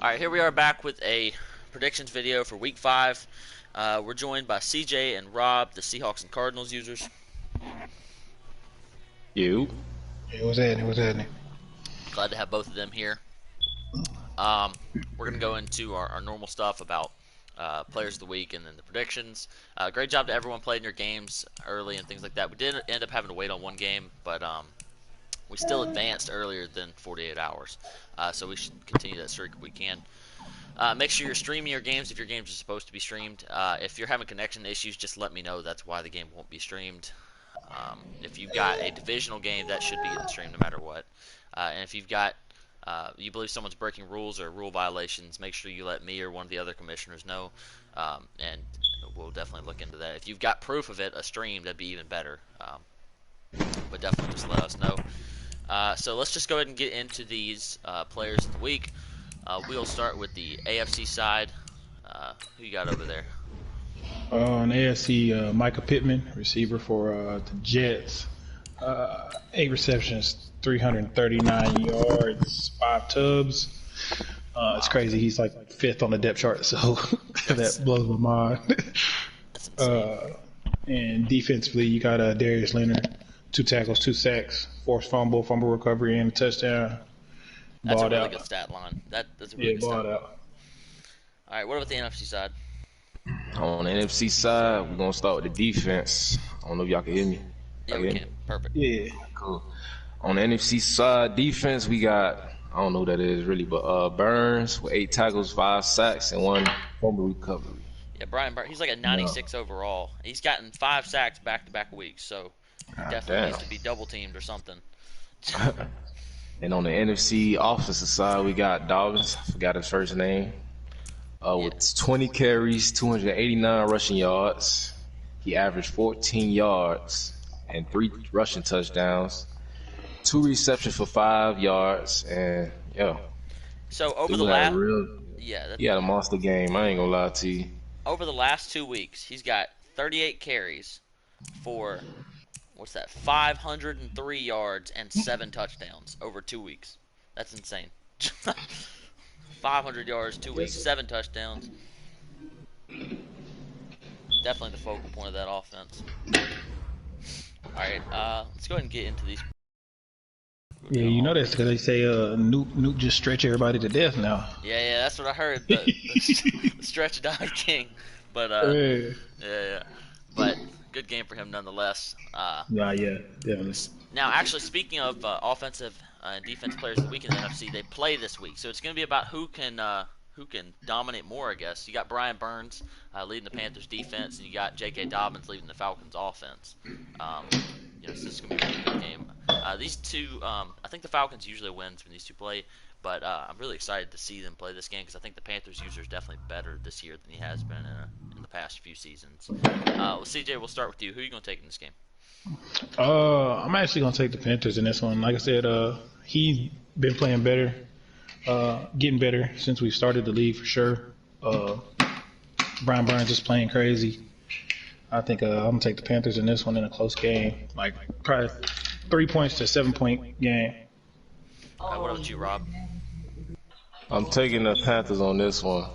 Alright, here we are back with a predictions video for Week 5. We're joined by CJ and Rob, the Seahawks and Cardinals users. You. It was happening. It was happening. Glad to have both of them here. We're going to go into our normal stuff about players of the week and then the predictions. Great job to everyone playing your games early and things like that. We did end up having to wait on one game, but we still advanced earlier than 48 hours. So we should continue that streak if we can. Make sure you're streaming your games if your games are supposed to be streamed. If you're having connection issues, just let me know. That's why the game won't be streamed. If you've got a divisional game, that should be getting streamed no matter what. And if you've got you believe someone's breaking rules or rule violations, make sure you let me or one of the other commissioners know, and we'll definitely look into that. If you've got proof of it, a stream, that'd be even better. But definitely just let us know. So let's just go ahead and get into these players of the week. We'll start with the AFC side. Who you got over there? On AFC, Micah Pittman, receiver for the Jets. 8 receptions, 339 yards, 5 tubs. It's crazy. He's like 5th on the depth chart, so that blows my mind. That's insane. And defensively, you got Darius Leonard, 2 tackles, 2 sacks, forced fumble recovery, and a touchdown. That's a Balled really out. good stat line. That's a really good stat balled line. out. All right, what about the NFC side? On the NFC side, we're gonna start with the defense. I don't know if y'all can hear me. Yeah, Y'all we hear can. me? Perfect. Yeah. Cool. On the NFC side, defense, we got, I don't know who that is really, but Burns with 8 tackles, 5 sacks, and 1 fumble recovery. Yeah, Brian Burns, he's like a 96 overall. He's gotten 5 sacks back-to-back weeks, so he definitely damn. needs to be double-teamed or something. And on the NFC offensive side, we got Dobbins. I forgot his first name. With 20 carries, 289 rushing yards. He averaged 14 yards and 3 rushing touchdowns. 2 receptions for 5 yards, and yeah. So over Dude the had last, a real, yeah, he had a monster game. I ain't gonna lie to you. over the last 2 weeks, he's got 38 carries for 503 yards and 7 touchdowns over 2 weeks. That's insane. 500 yards, 2 weeks, 7 touchdowns. Definitely the focal point of that offense. All right, let's go ahead and get into these. Yeah, you know that's because they say Nuke just stretch everybody to death now. Yeah, that's what I heard. The stretch dive king, but yeah. But good game for him nonetheless. Yeah, definitely. Now, actually, speaking of offensive and defense players of the week in the NFC, they play this week, so it's going to be about who can dominate more, I guess. You got Brian Burns leading the Panthers defense, and you got J.K. Dobbins leading the Falcons offense. So this is going to be a really good game. These two, I think the Falcons usually wins when these two play, but I'm really excited to see them play this game because I think the Panthers user is definitely better this year than he has been in the past few seasons. Well, CJ, we'll start with you. Who are you going to take in this game? I'm actually gonna take the Panthers in this one. Like I said, he's been playing better, getting better since we started the league for sure. Brian Burns is playing crazy. I think I'm gonna take the Panthers in this one in a close game, like probably 3 points to 7-point game. What about you, Rob? I'm taking the Panthers on this one.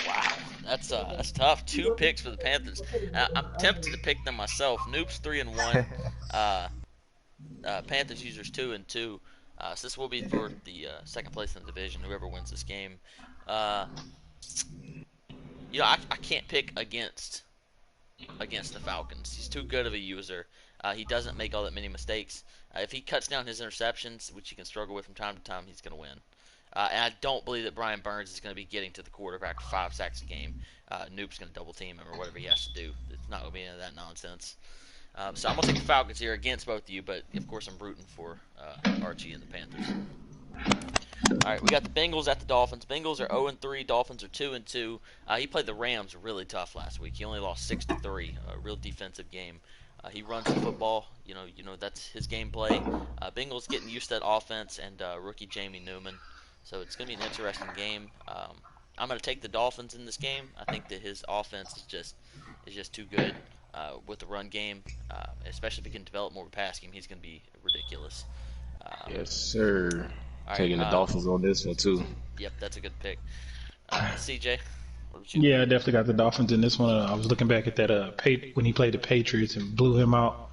Wow, that's tough. 2 picks for the Panthers. I'm tempted to pick them myself. Noob's 3-1. Panthers users 2-2. So this will be for the second place in the division. Whoever wins this game. I can't pick against the Falcons. He's too good of a user. He doesn't make all that many mistakes. If he cuts down his interceptions, which he can struggle with from time to time, he's going to win. And I don't believe that Brian Burns is going to be getting to the quarterback for 5 sacks a game. Noob's going to double team him or whatever he has to do. It's not going to be any of that nonsense. So I'm going to take the Falcons here against both of you, but of course I'm rooting for Archie and the Panthers. All right, we got the Bengals at the Dolphins. Bengals are 0-3. Dolphins are 2-2. He played the Rams really tough last week. He only lost 6-3. A real defensive game. He runs the football. You know that's his gameplay. Bengals getting used to that offense and rookie Jamie Newman. So it's going to be an interesting game. I'm going to take the Dolphins in this game. I think that his offense is just too good with the run game, especially if he can develop more of a pass game. He's going to be ridiculous. Yes, sir. All right. Taking the Dolphins on this one too. Yep, that's a good pick. CJ, what about you? Yeah, I definitely got the Dolphins in this one. I was looking back at that when he played the Patriots and blew him out.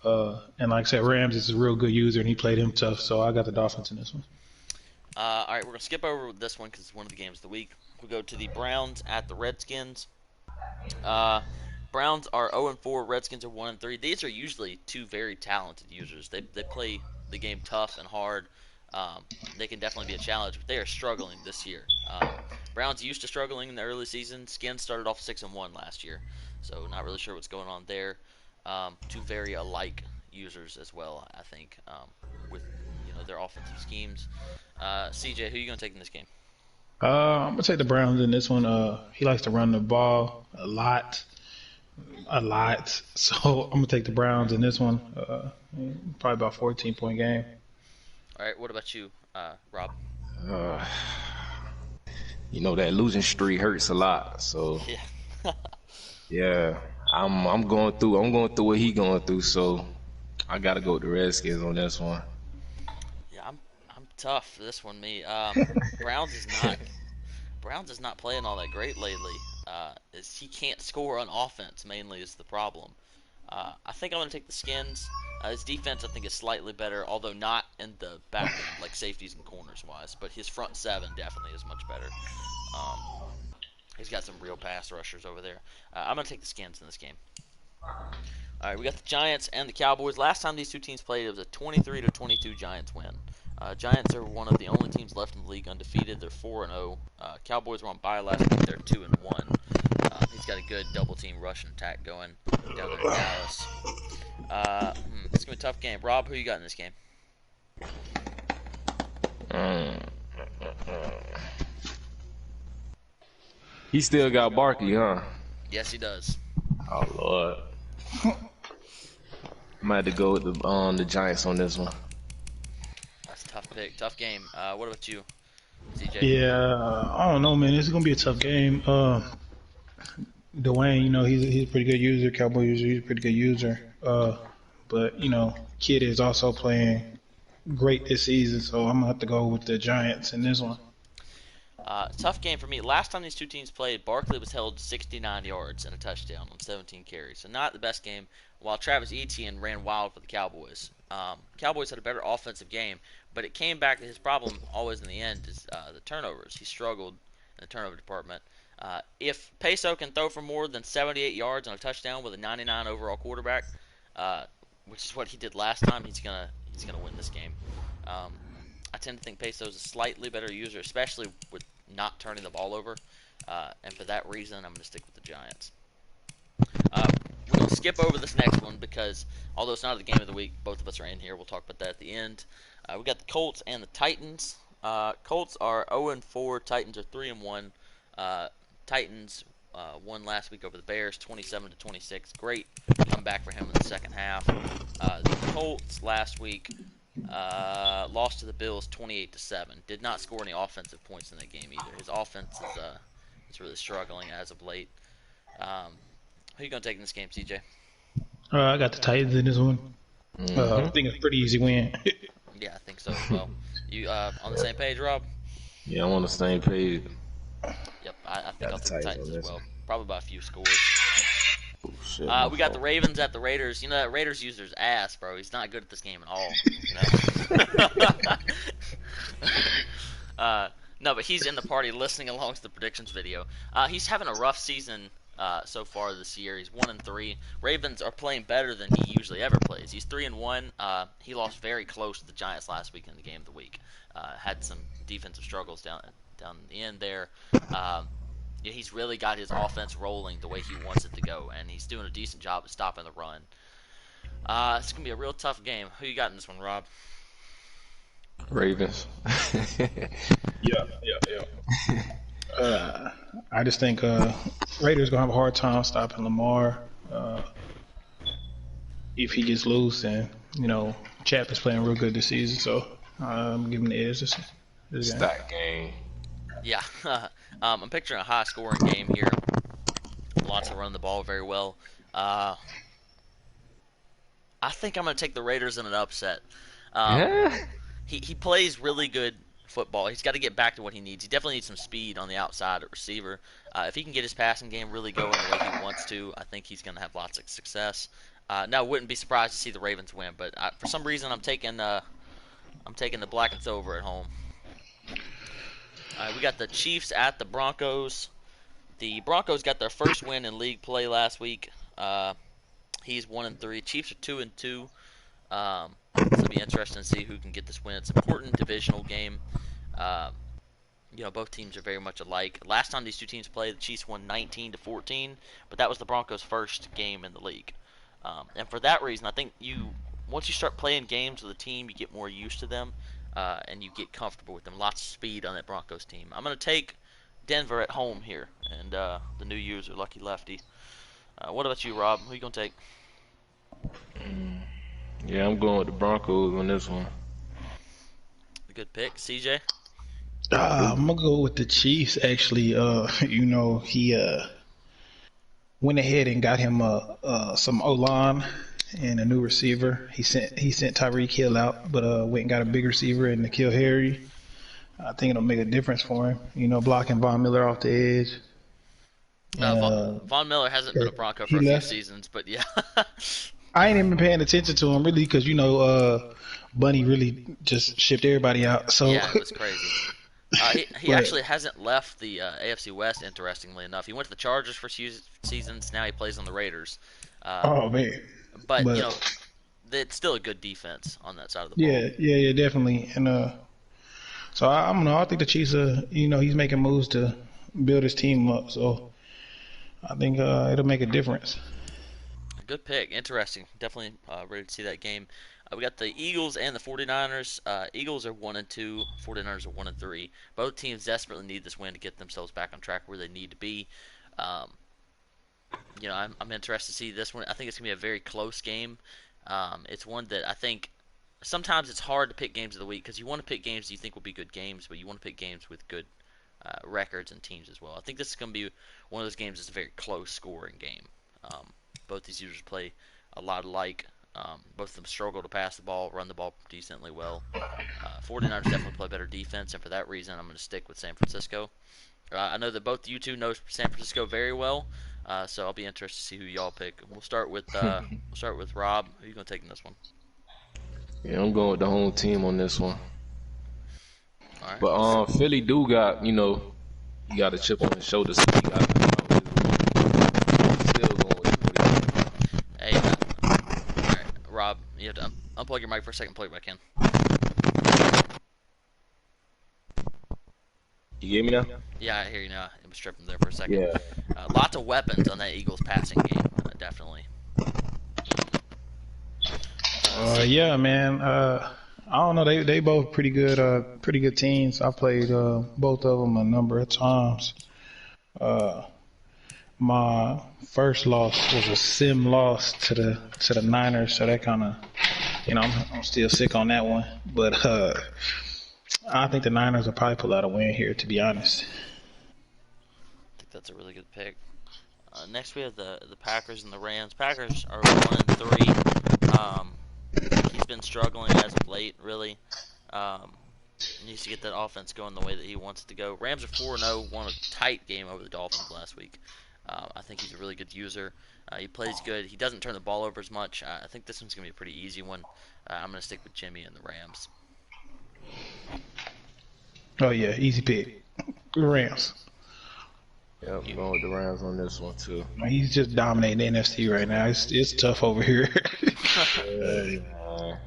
And like I said, Rams is a real good user, and he played him tough. So I got the Dolphins in this one. All right, we're gonna skip over this one because it's one of the games of the week. We go to the Browns at the Redskins. Browns are 0-4. Redskins are 1-3. These are usually two very talented users. They play the game tough and hard. They can definitely be a challenge, but they are struggling this year. Browns used to struggling in the early season. Skins started off 6-1 last year, so not really sure what's going on there. Two very alike users as well, I think, with their offensive schemes. CJ, who are you gonna take in this game? I'm gonna take the Browns in this one. He likes to run the ball a lot. So I'm gonna take the Browns in this one. Probably about 14-point game. All right, what about you, Rob? Uh, that losing streak hurts a lot. So Yeah. yeah, I'm going through what he going through. So I gotta go with the Redskins on this one. Yeah, I'm tough for this one. Me, Browns is not playing all that great lately. He can't score on offense. Mainly is the problem. I think I'm gonna take the Skins. His defense, I think, is slightly better, although not in the back end, like safeties and corners wise. But his front seven definitely is much better. Um, he's got some real pass rushers over there. I'm gonna take the Skins in this game. All right, we got the Giants and the Cowboys. Last time these two teams played, it was a 23-22 Giants win. Giants are one of the only teams left in the league undefeated. They're 4-0. Cowboys were on bye last week. They're 2-1. He's got a good double team rushing attack going down there in Dallas. It's gonna be a tough game. Rob, who you got in this game? He still got Barkley, huh? Yes, he does. Oh Lord. I'm gonna have to go with the Giants on this one. That's a tough pick. Tough game. What about you, CJ? Yeah, I don't know, man. This is gonna be a tough game. Dwayne, he's a pretty good user. Cowboy user, he's a pretty good user. But Kid is also playing great this season, so I'm gonna have to go with the Giants in this one. Tough game for me. Last time these two teams played, Barkley was held 69 yards and a touchdown on 17 carries. So not the best game, while Travis Etienne ran wild for the Cowboys. Cowboys had a better offensive game, but it came back to his problem always in the end is the turnovers. He struggled in the turnover department. If Peso can throw for more than 78 yards on a touchdown with a 99 overall quarterback, which is what he did last time, he's gonna win this game. I tend to think Peso's a slightly better user, especially with not turning the ball over. And for that reason, I'm going to stick with the Giants. We're going to skip over this next one because, although it's not the game of the week, both of us are in here. We'll talk about that at the end. We got the Colts and the Titans. Colts are 0-4. Titans are 3-1. Titans won last week over the Bears, 27-26. Great comeback for him in the second half. The Colts last week lost to the Bills 28-7. Did not score any offensive points in that game either. His offense is really struggling as of late. Who are you gonna take in this game, CJ? I got the Titans in this one. I think it's a pretty easy win. Yeah, I think so as well. You on the same page, Rob? Yeah, I'm on the same page. Yep, I think I'll the take the Titans Titans on as this well. Probably by a few scores. Oh, shit, We got the Ravens at the Raiders. That Raiders user's ass, bro. He's not good at this game at all. No, but he's in the party listening along to the predictions video. He's having a rough season so far this year. He's 1-3. Ravens are playing better than he usually ever plays. He's 3-1. He lost very close to the Giants last week in the game of the week. Had some defensive struggles down in the end there. He's really got his offense rolling the way he wants it to go, and he's doing a decent job at stopping the run. It's going to be a real tough game. Who you got in this one, Rob? Ravens. Yeah. I just think Raiders gonna have a hard time stopping Lamar if he gets loose, and Chap is playing real good this season, so I'm giving the edge this game. Stack game. Yeah, I'm picturing a high-scoring game here. Lots of running the ball very well. I think I'm going to take the Raiders in an upset. Yeah? he plays really good football. He's got to get back to what he needs. He definitely needs some speed on the outside at receiver. If he can get his passing game really going the way he wants to, I think he's going to have lots of success. Now, I wouldn't be surprised to see the Ravens win, but for some reason, I'm taking the black and silver at home. All right, we got the Chiefs at the Broncos. The Broncos got their first win in league play last week. He's 1-3. Chiefs are 2-2. So it'll be interesting to see who can get this win. It's an important divisional game. Uh, both teams are very much alike. Last time these two teams played, the Chiefs won 19-14, but that was the Broncos' first game in the league. And for that reason, I think once you start playing games with a team, you get more used to them, and you get comfortable with them. Lots of speed on that Broncos team. I'm going to take Denver at home here, and the new user, Lucky Lefty. What about you, Rob? Who are you going to take? Yeah, I'm going with the Broncos on this one. A good pick. CJ? I'm gonna go with the Chiefs. Actually, he went ahead and got him some O line and a new receiver. He sent Tyreek Hill out, but went and got a big receiver in N'Keal Harry. I think it'll make a difference for him. Blocking Von Miller off the edge. And Von Miller hasn't been a Bronco for he a few left. seasons, but yeah. I ain't even been paying attention to him really because Bunny really just shipped everybody out. So Yeah, it was crazy. He but actually hasn't left the AFC West, interestingly enough. He went to the Chargers for seasons. Now he plays on the Raiders. Um, oh man, but, but it's still a good defense on that side of the ball. yeah, definitely. And so I don't know. I think the Chiefs are, he's making moves to build his team up. So I think it'll make a difference. Good pick. Interesting. Definitely ready to see that game. We got the Eagles and the 49ers. Eagles are 1-2. 49ers are 1-3. Both teams desperately need this win to get themselves back on track where they need to be. Um, I'm interested to see this one. I think it's going to be a very close game. It's one that I think sometimes it's hard to pick games of the week because you want to pick games you think will be good games, but you want to pick games with good records and teams as well. I think this is going to be one of those games that's a very close scoring game. Um, both these users play a lot alike. Both of them struggle to pass the ball, run the ball decently well. 49ers definitely play better defense, and for that reason, I'm going to stick with San Francisco. I know that both you two know San Francisco very well, so I'll be interested to see who y'all pick. We'll start with Rob. Who are you going to take in this one? Yeah, I'm going with the home team on this one. All right. But Philly do got, he got a chip on his shoulder, so he got to come out with still going with the 49ers. Hey, all right, Rob, you have to unplug your mic for a second. Plug it back in. You get me now? Yeah, I hear you now. It was tripping there for a second. Yeah. Lots of weapons on that Eagles passing game, definitely. Yeah, man. I don't know. They both pretty good teams. I played both of them a number of times. Uh, my first loss was a sim loss to the Niners, so that kind of, I'm still sick on that one. But I think the Niners will probably pull out a win here, to be honest. I think that's a really good pick. Next, we have the Packers and the Rams. Packers are 1-3. He's been struggling as of late, really. Needs to get that offense going the way that he wants it to go. Rams are 4-0, won a tight game over the Dolphins last week. I think he's a really good user. He plays good. He doesn't turn the ball over as much. I think this one's going to be a pretty easy one. I'm going to stick with Jimmy and the Rams. Oh yeah, easy pick. Rams. Yeah, I'm going with the Rams on this one too. He's just dominating the NFC right now. It's tough over here. Yeah. All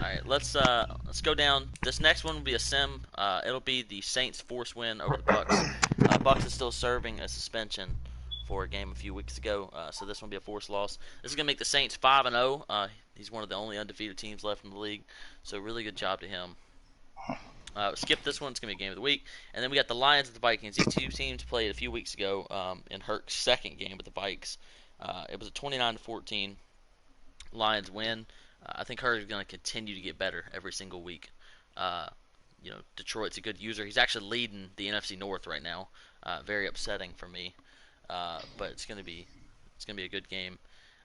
right, let's go down. This next one will be a sim. It'll be the Saints' force win over the Bucks. Bucks is still serving a suspension for a game a few weeks ago, so this one will be a forced loss. This is gonna make the Saints 5-0. He's one of the only undefeated teams left in the league, so really good job to him. Skip this one. It's going to be a game of the week. And then we got the Lions and the Vikings. These two teams played a few weeks ago in Herc's second game with the Vikes. It was a 29-14 Lions win. I think Herc is going to continue to get better every single week. Detroit's a good user. He's actually leading the NFC North right now. Very upsetting for me. But it's going to be a good game.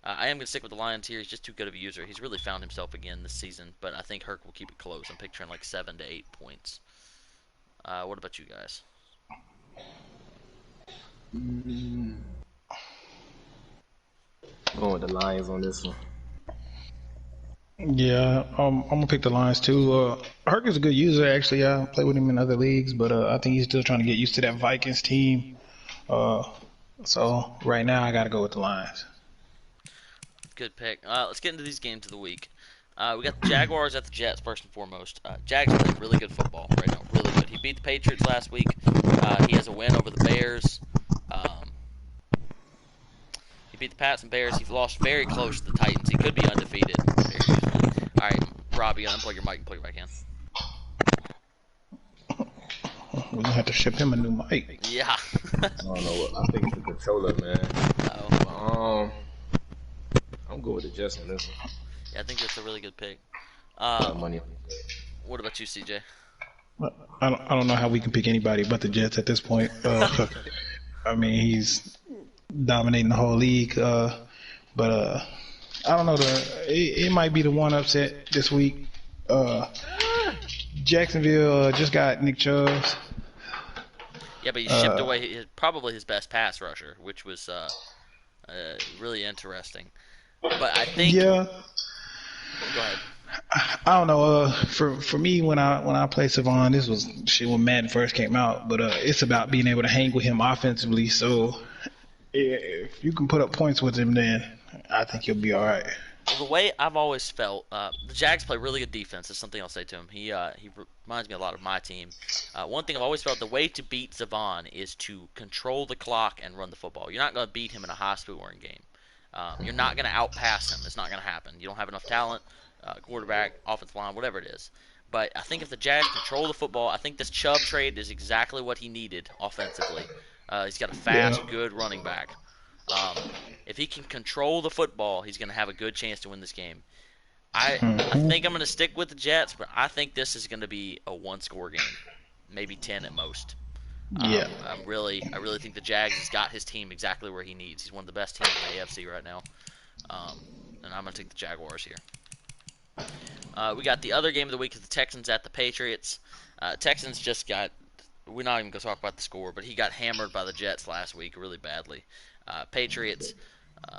I am going to stick with the Lions here. He's just too good of a user. He's really found himself again this season, but I think Herc will keep it close. I'm picturing like 7 to 8 points. What about you guys? Going with the Lions on this one. Yeah, I'm gonna pick the Lions too. Herc is a good user actually. I play with him in other leagues, but I think he's still trying to get used to that Vikings team. So right now I gotta go with the Lions. Good pick. Let's get into these games of the week. We got the Jaguars at the Jets first and foremost. Jags playing really good football right now, really good. He beat the Patriots last week. He has a win over the Bears. He beat the Pats and Bears. He lost very close to the Titans. He could be undefeated very easily. All right, Rob, you gotta unplug your mic and plug it back in. We're gonna have to ship him a new mic. Yeah. I don't know what. I think it's the controller, man. I'm going with the Jets on this one. Yeah, I think that's a really good pick. Money. What about you, CJ? I don't know how we can pick anybody but the Jets at this point. I mean, he's dominating the whole league. But I don't know. It might be the one upset this week. Jacksonville just got Nick Chubb. Yeah, but he shipped away probably his best pass rusher, which was really interesting. But I think. Yeah. Go ahead. I don't know. For me, when I play Savon, this was shit when Madden first came out. But it's about being able to hang with him offensively. So if you can put up points with him, then I think you'll be all right. Well, the way I've always felt, the Jags play really good defense. That's something I'll say to him. He reminds me a lot of my team. One thing I've always felt, the way to beat Savon is to control the clock and run the football. You're not going to beat him in a high-scoring game. You're not going to outpass him. It's not going to happen. You don't have enough talent, quarterback, offensive line, whatever it is. But I think if the Jags control the football, I think this Chubb trade is exactly what he needed offensively. He's got a fast, good running back. If he can control the football, he's going to have a good chance to win this game. I think I'm going to stick with the Jets, but I think this is going to be a one-score game, maybe 10 at most. Yeah. I really think the Jags has got his team exactly where he needs. He's one of the best teams in the AFC right now, and I'm going to take the Jaguars here. We got the other game of the week is the Texans at the Patriots. Texans just got. We're not even going to talk about the score, but he got hammered by the Jets last week really badly. Patriots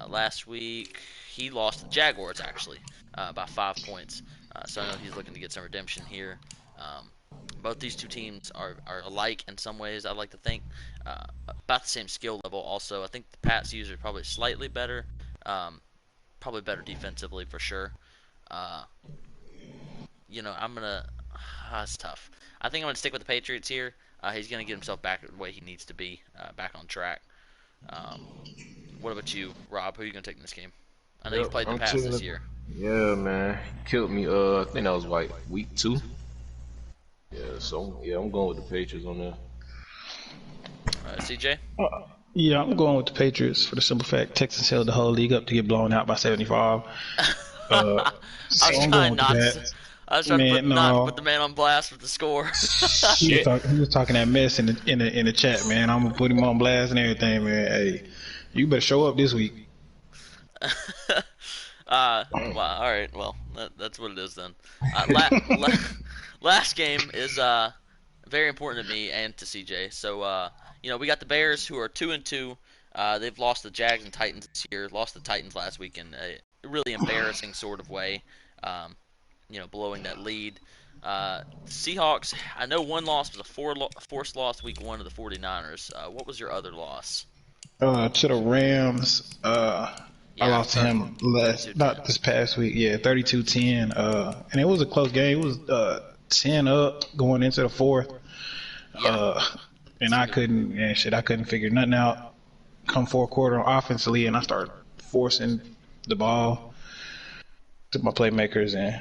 last week, he lost to the Jaguars actually by 5 points. So I know he's looking to get some redemption here. Both these two teams are alike in some ways, I'd like to think. About the same skill level also. I think the Pats user probably slightly better. Probably better defensively for sure. I'm going to... it's tough. I think I'm going to stick with the Patriots here. He's going to get himself back the way he needs to be, back on track. What about you, Rob? Who are you going to take in this game? I know you've played the Pats this year. Yeah, man. He killed me. I think that was like week 2. Yeah, so I'm going with the Patriots on there. CJ? Yeah, I'm going with the Patriots for the simple fact Texas held the whole league up to get blown out by 75. I was trying not to put the man on blast with the score. He was talking that mess in the chat, man. I'm gonna put him on blast and everything, man. Hey, you better show up this week. Well, all right. Well, that's what it is then. Last game is very important to me and to CJ. So we got the Bears who are 2-2. They've lost the Jags and Titans this year. Lost the Titans last week in a really embarrassing sort of way. Blowing that lead. Seahawks, I know one loss was a forced loss week 1 to the 49ers. What was your other loss? To the Rams. I lost to him not this past week. Yeah, 32-10. And it was a close game. It was 10 up going into the fourth. Yeah. And I couldn't figure nothing out. Come fourth quarter offensively, and I started forcing the ball to my playmakers, and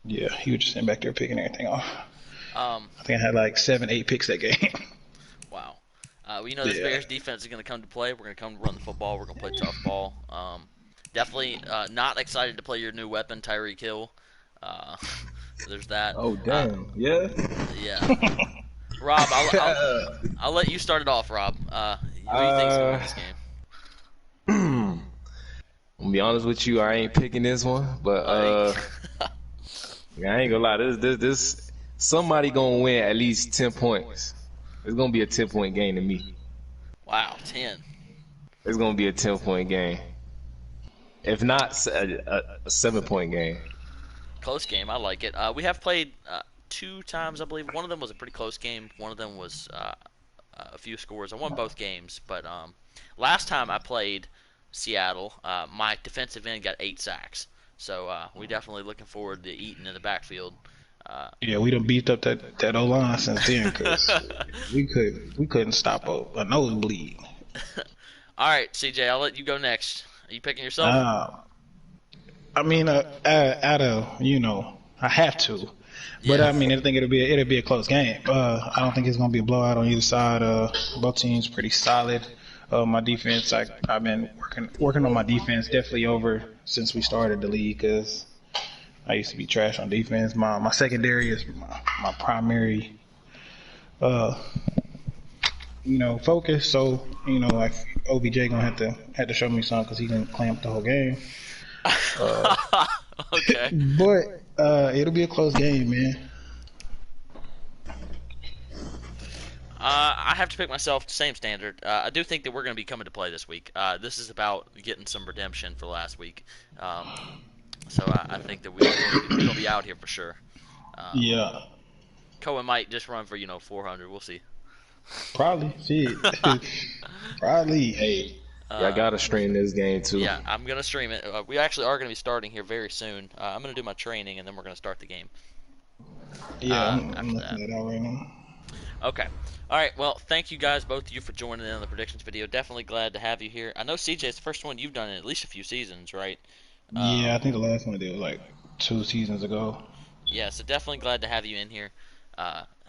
yeah, he was just sitting back there picking everything off. I think I had like 7-8 picks that game. Wow. This Bears defense is going to come to play. We're going to come to run the football. We're going to play tough ball. Definitely not excited to play your new weapon, Tyreek Hill. There's that. Oh, damn. Yeah? Rob, I'll let you start it off, Rob. Who do you think is going to win this game? I'm gonna be honest with you, I ain't picking this one, but Like, yeah, I ain't gonna lie. This somebody gonna win at least 10 points. It's gonna be a 10 point game to me. wow, 10. It's gonna be a 10 point game. If not a 7 point game. Close game. I like it. We have played 2 times, I believe. One of them was a pretty close game. One of them was a few scores. I won both games, but last time I played Seattle, my defensive end got 8 sacks. So we definitely looking forward to eating in the backfield. Yeah, we done beefed up that O line since then because we couldn't stop a nosebleed. All right, CJ, I'll let you go next. Are you picking yourself? Uh, I mean, out of I have to, but Yeah. I mean, I think it'll be a close game. I don't think it's gonna be a blowout on either side. Both teams pretty solid. My defense, I've been working on my defense definitely over since we started the league because I used to be trash on defense. My secondary is my primary, uh, focus. So like OBJ gonna have to show me something because he can clamp the whole game. Okay. But it'll be a close game, man. I have to pick myself, same standard. I do think that we're going to be coming to play this week. This is about getting some redemption for last week. So I think that we're going to be out here for sure. Yeah, Cohen might just run for 400. We'll see. probably. Shit, probably. Hey, Yeah, I gotta stream this game too. Yeah, I'm going to stream it. We actually are going to be starting here very soon. I'm going to do my training, and then we're going to start the game. yeah, I'm After looking at that right now. Okay. All right. Well, thank you guys, both of you, for joining in on the predictions video. Definitely glad to have you here. I know CJ, it's the first one you've done in at least a few seasons, right? Yeah, I think the last one I did was like 2 seasons ago. Yeah. So definitely glad to have you in here.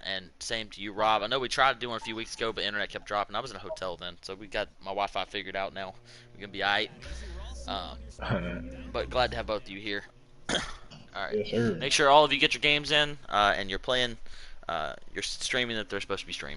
And same to you, Rob. I know we tried to do one a few weeks ago, but internet kept dropping. I was in a hotel then, so we got my Wi-Fi figured out now. We're gonna be alright. But glad to have both of you here. All right. Yes, sir. Make sure all of you get your games in, and you're playing. You're streaming that they're supposed to be streamed.